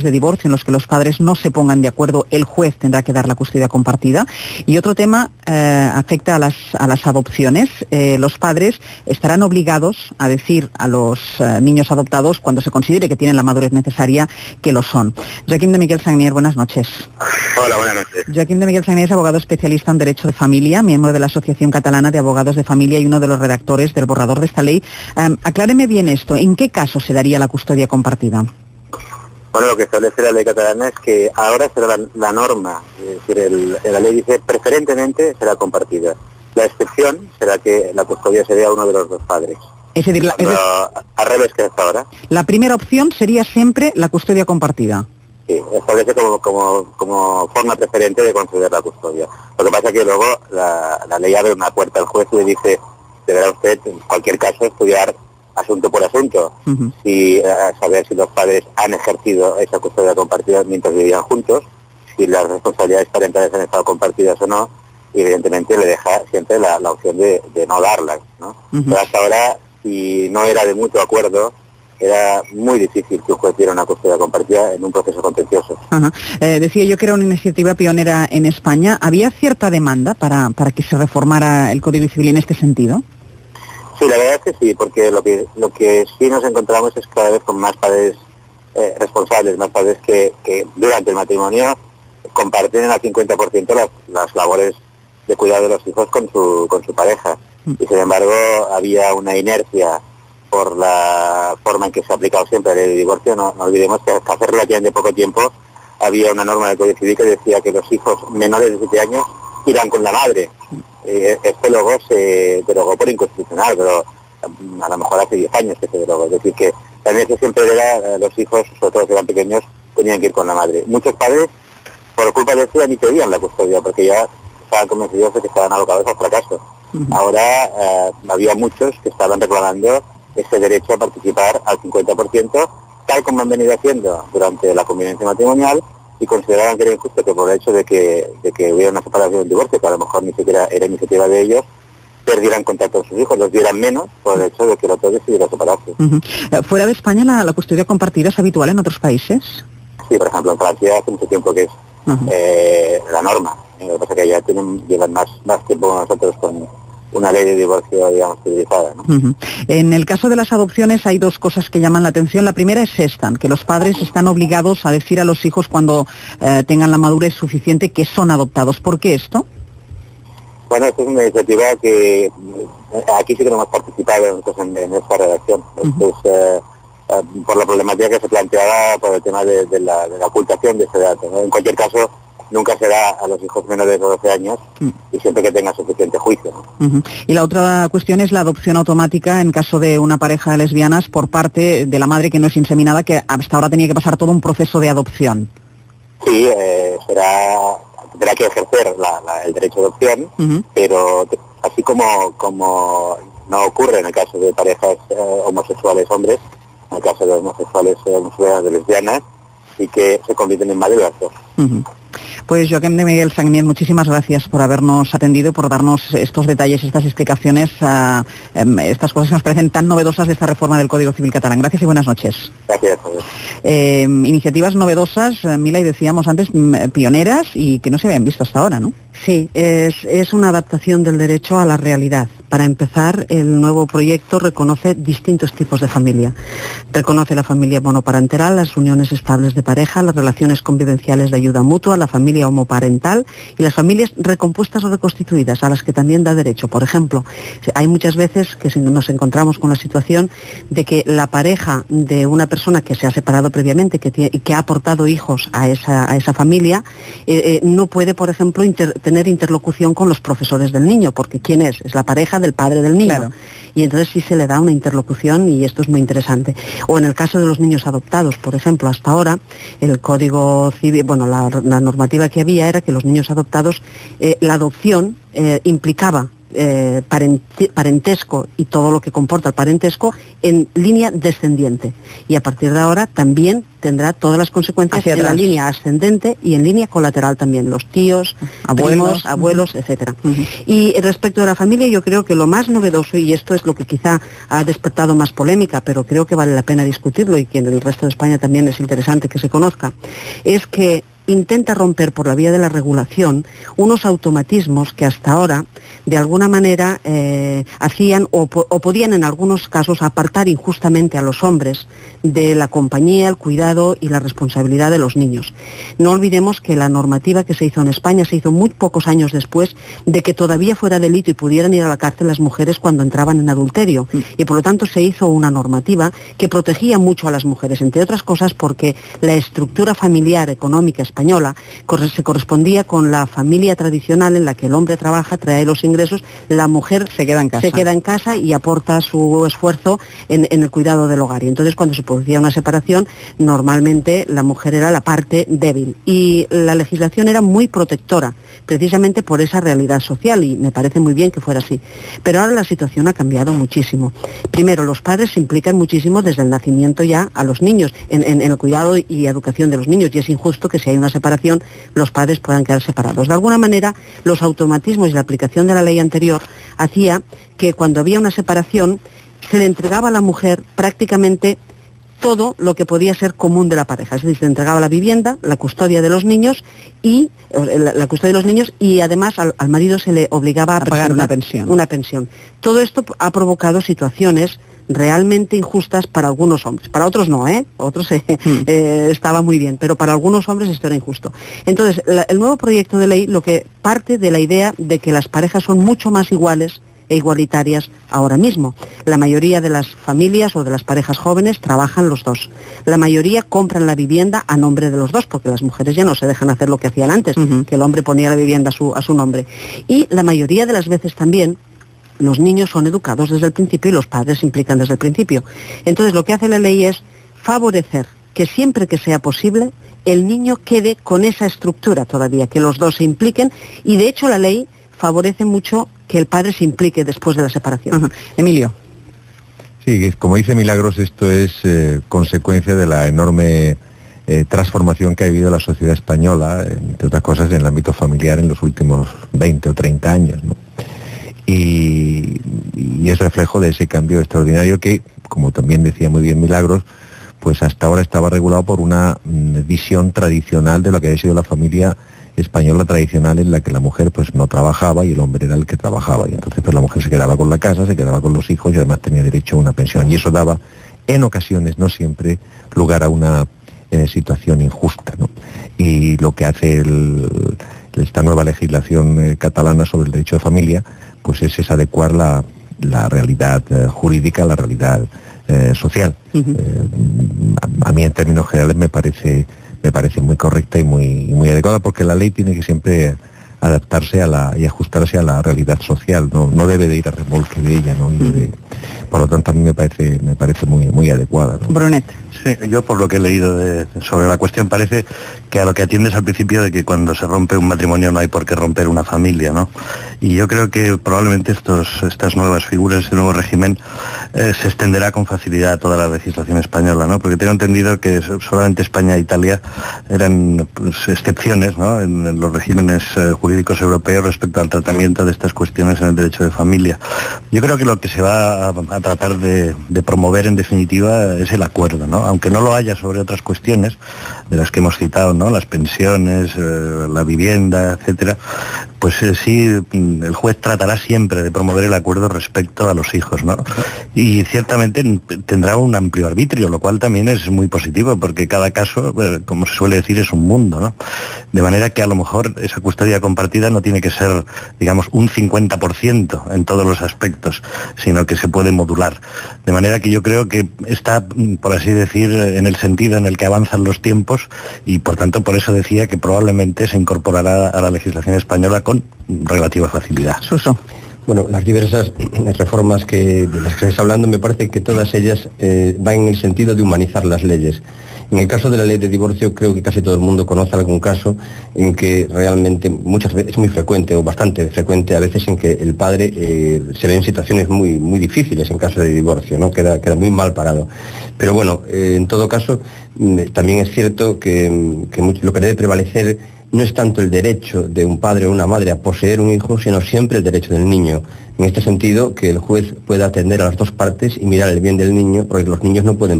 de divorcio en los que los padres no se pongan de acuerdo, el juez tendrá que dar la custodia compartida. Y otro tema afecta a las adopciones. Los padres estarán obligados a decir a los niños adoptados, cuando se considere que tienen la madurez necesaria, que lo son. Joaquim de Miguel Sagnier, buenas noches. Hola, buenas noches. Joaquim de Miguel Sagnier es abogado especialista en Derecho de Familia, miembro de la Asociación Catalana de Abogados de Familia y uno de los redactores del borrador de esta ley. Acláreme bien esto, ¿en qué caso se daría la custodia compartida? Bueno, lo que establece la ley catalana es que ahora será la norma, es decir, la ley dice preferentemente será compartida. La excepción será que la custodia se dé a uno de los dos padres. Es decir, al revés que hasta ahora. La primera opción sería siempre la custodia compartida. Sí, establece como forma preferente de conceder la custodia. Lo que pasa es que luego la ley abre una puerta al juez y le dice, deberá usted en cualquier caso estudiar asunto por asunto, y saber si los padres han ejercido esa custodia compartida mientras vivían juntos, si las responsabilidades parentales han estado compartidas o no, y evidentemente le deja siempre la opción de no darlas, ¿no? Pero hasta ahora, si no era de mutuo acuerdo, era muy difícil que un juez diera una custodia compartida en un proceso contencioso. Decía yo que era una iniciativa pionera en España. ¿Había cierta demanda para que se reformara el Código Civil en este sentido? Sí, la verdad es que sí, porque lo que sí nos encontramos es cada vez con más padres responsables, más padres que durante el matrimonio comparten al 50% las labores de cuidado de los hijos con su pareja. Y sin embargo había una inercia por la forma en que se ha aplicado siempre la ley de divorcio. No olvidemos que hasta hace relativamente poco tiempo había una norma del Código Civil que decía que los hijos menores de 7 años irán con la madre. Esto luego se derogó por inconstitucional, pero a lo mejor hace 10 años que se derogó. Es decir, que también eso siempre era, los hijos, sobre todo si eran pequeños, tenían que ir con la madre. Muchos padres, por culpa de eso, ya ni pedían la custodia, porque ya estaban convencidos de que estaban abocados al fracaso. Ahora había muchos que estaban reclamando ese derecho a participar al 50%, tal como han venido haciendo durante la convivencia matrimonial, y consideraban que era injusto que por el hecho de que hubiera una separación o un divorcio, que a lo mejor ni siquiera era iniciativa de ellos, perdieran contacto con sus hijos, los dieran menos por el hecho de que el otro decidiera separarse. ¿Fuera de España la custodia compartida es habitual en otros países? Sí, por ejemplo, en Francia hace mucho tiempo que es la norma. Lo que pasa es que allá llevan más tiempo que nosotros con una ley de divorcio, digamos, civilizada, ¿no? En el caso de las adopciones hay dos cosas que llaman la atención. La primera es esta, que los padres están obligados a decir a los hijos cuando tengan la madurez suficiente que son adoptados. ¿Por qué esto? Bueno, esto es una iniciativa que aquí sí que no hemos participado en esta redacción. Esto es por la problemática que se planteaba por el tema de la ocultación de ese dato, ¿no? En cualquier caso, nunca será a los hijos menores de 12 años y siempre que tenga suficiente juicio, ¿no? Y la otra cuestión es la adopción automática en caso de una pareja de lesbianas por parte de la madre que no es inseminada, que hasta ahora tenía que pasar todo un proceso de adopción. Sí, tendrá que ejercer el derecho de adopción, pero así como no ocurre en el caso de parejas homosexuales hombres, en el caso de homosexuales de lesbianas, y que se convierten en madres las dos. Pues Joaquim de Miguel Sagnier, muchísimas gracias por habernos atendido, por darnos estos detalles, estas explicaciones, estas cosas que nos parecen tan novedosas de esta reforma del Código Civil catalán. Gracias y buenas noches. Gracias. Iniciativas novedosas, Mila, y decíamos antes, pioneras y que no se habían visto hasta ahora, ¿no? Sí, es una adaptación del derecho a la realidad. Para empezar, el nuevo proyecto reconoce distintos tipos de familia. Reconoce la familia monoparental, las uniones estables de pareja, las relaciones convivenciales de ayuda mutua, la familia homoparental y las familias recompuestas o reconstituidas, a las que también da derecho. Por ejemplo, hay muchas veces que nos encontramos con la situación de que la pareja de una persona que se ha separado previamente y que ha aportado hijos a esa familia no puede, por ejemplo, tener interlocución con los profesores del niño, porque ¿quién es? Es la pareja del padre del niño. Claro. Y entonces sí se le da una interlocución y esto es muy interesante. O en el caso de los niños adoptados, por ejemplo, hasta ahora el Código Civil, la normativa que había era que los niños adoptados, la adopción implicaba parentesco y todo lo que comporta el parentesco en línea descendiente. Y a partir de ahora también tendrá todas las consecuencias en la línea ascendente y en línea colateral también, los tíos, primos, abuelos, etcétera. Y respecto de la familia, yo creo que lo más novedoso, y esto es lo que quizá ha despertado más polémica, pero creo que vale la pena discutirlo y que en el resto de España también es interesante que se conozca, es que intenta romper por la vía de la regulación unos automatismos que hasta ahora de alguna manera hacían o podían en algunos casos apartar injustamente a los hombres de la compañía, el cuidado y la responsabilidad de los niños. No olvidemos que la normativa que se hizo en España se hizo muy pocos años después de que todavía fuera delito y pudieran ir a la cárcel las mujeres cuando entraban en adulterio, y por lo tanto se hizo una normativa que protegía mucho a las mujeres, entre otras cosas porque la estructura familiar económica española se correspondía con la familia tradicional en la que el hombre trabaja, trae los ingresos, la mujer se queda en casa y aporta su esfuerzo en el cuidado del hogar. Y entonces cuando se producía una separación, normalmente la mujer era la parte débil. Y la legislación era muy protectora, precisamente por esa realidad social, y me parece muy bien que fuera así. Pero ahora la situación ha cambiado muchísimo. Primero, los padres se implican muchísimo desde el nacimiento ya a los niños, en el cuidado y educación de los niños, y es injusto que si hay una separación, los padres puedan quedar separados. De alguna manera, los automatismos y la aplicación de la ley anterior hacía que cuando había una separación, se le entregaba a la mujer prácticamente todo lo que podía ser común de la pareja. Es decir, se entregaba la vivienda, la custodia de los niños y además al marido se le obligaba a pagar una pensión. Todo esto ha provocado situaciones realmente injustas para algunos hombres. Para otros no, otros estaba muy bien, pero para algunos hombres esto era injusto. Entonces, el nuevo proyecto de ley lo que parte de la idea de que las parejas son mucho más iguales e igualitarias ahora mismo. La mayoría de las familias o de las parejas jóvenes trabajan los dos. La mayoría compran la vivienda a nombre de los dos, porque las mujeres ya no se dejan hacer lo que hacían antes, que el hombre ponía la vivienda a su nombre. Y la mayoría de las veces también los niños son educados desde el principio y los padres se implican desde el principio. Entonces lo que hace la ley es favorecer que siempre que sea posible el niño quede con esa estructura todavía, que los dos se impliquen, y de hecho la ley favorece mucho que el padre se implique después de la separación. Emilio. Sí, como dice Milagros, esto es consecuencia de la enorme transformación que ha vivido la sociedad española, entre otras cosas en el ámbito familiar en los últimos 20 o 30 años, ¿no? Y es reflejo de ese cambio extraordinario que, como también decía muy bien Milagros, pues hasta ahora estaba regulado por una visión tradicional de lo que había sido la familia española tradicional, en la que la mujer pues no trabajaba y el hombre era el que trabajaba, y entonces pues la mujer se quedaba con la casa, se quedaba con los hijos y además tenía derecho a una pensión, y eso daba en ocasiones, no siempre, lugar a una situación injusta, ¿no? Y lo que hace esta nueva legislación catalana sobre el derecho de familia pues es adecuar la realidad jurídica a la realidad social. A mí en términos generales me parece muy correcta y muy adecuada, porque la ley tiene que siempre adaptarse y ajustarse a la realidad social, no debe de ir a remolque de ella, ¿no? Por lo tanto a mí me parece muy adecuada, ¿no? Brunet. Sí, yo por lo que he leído sobre la cuestión parece que a lo que atiende es al principio de que cuando se rompe un matrimonio no hay por qué romper una familia, ¿no? Y yo creo que probablemente estas nuevas figuras, este nuevo régimen, se extenderá con facilidad a toda la legislación española, ¿no? Porque tengo entendido que solamente España e Italia eran pues, excepciones, ¿no? En los regímenes jurídicos europeos respecto al tratamiento de estas cuestiones en el derecho de familia. Yo creo que lo que se va a tratar de promover en definitiva es el acuerdo, ¿no? Aunque no lo haya sobre otras cuestiones de las que hemos citado, ¿no? Las pensiones, la vivienda, etcétera, pues sí, el juez tratará siempre de promover el acuerdo respecto a los hijos, ¿no? Y ciertamente tendrá un amplio arbitrio, lo cual también es muy positivo, porque cada caso, como se suele decir, es un mundo, ¿no? De manera que a lo mejor esa custodia compartida no tiene que ser, digamos, un 50% en todos los aspectos, sino que se puede modular. De manera que yo creo que está, por así decir, en el sentido en el que avanzan los tiempos, y por tanto por eso decía que probablemente se incorporará a la legislación española con relativa facilidad. Suso. Bueno, las diversas reformas de las que se está hablando, me parece que todas ellas van en el sentido de humanizar las leyes. En el caso de la ley de divorcio, creo que casi todo el mundo conoce algún caso en que realmente, muchas veces, es muy frecuente o bastante frecuente a veces en que el padre se ve en situaciones muy difíciles en caso de divorcio, ¿no? Queda muy mal parado. Pero bueno, en todo caso, también es cierto que lo que debe prevalecer no es tanto el derecho de un padre o una madre a poseer un hijo, sino siempre el derecho del niño. En este sentido, que el juez pueda atender a las dos partes y mirar el bien del niño, porque los niños no pueden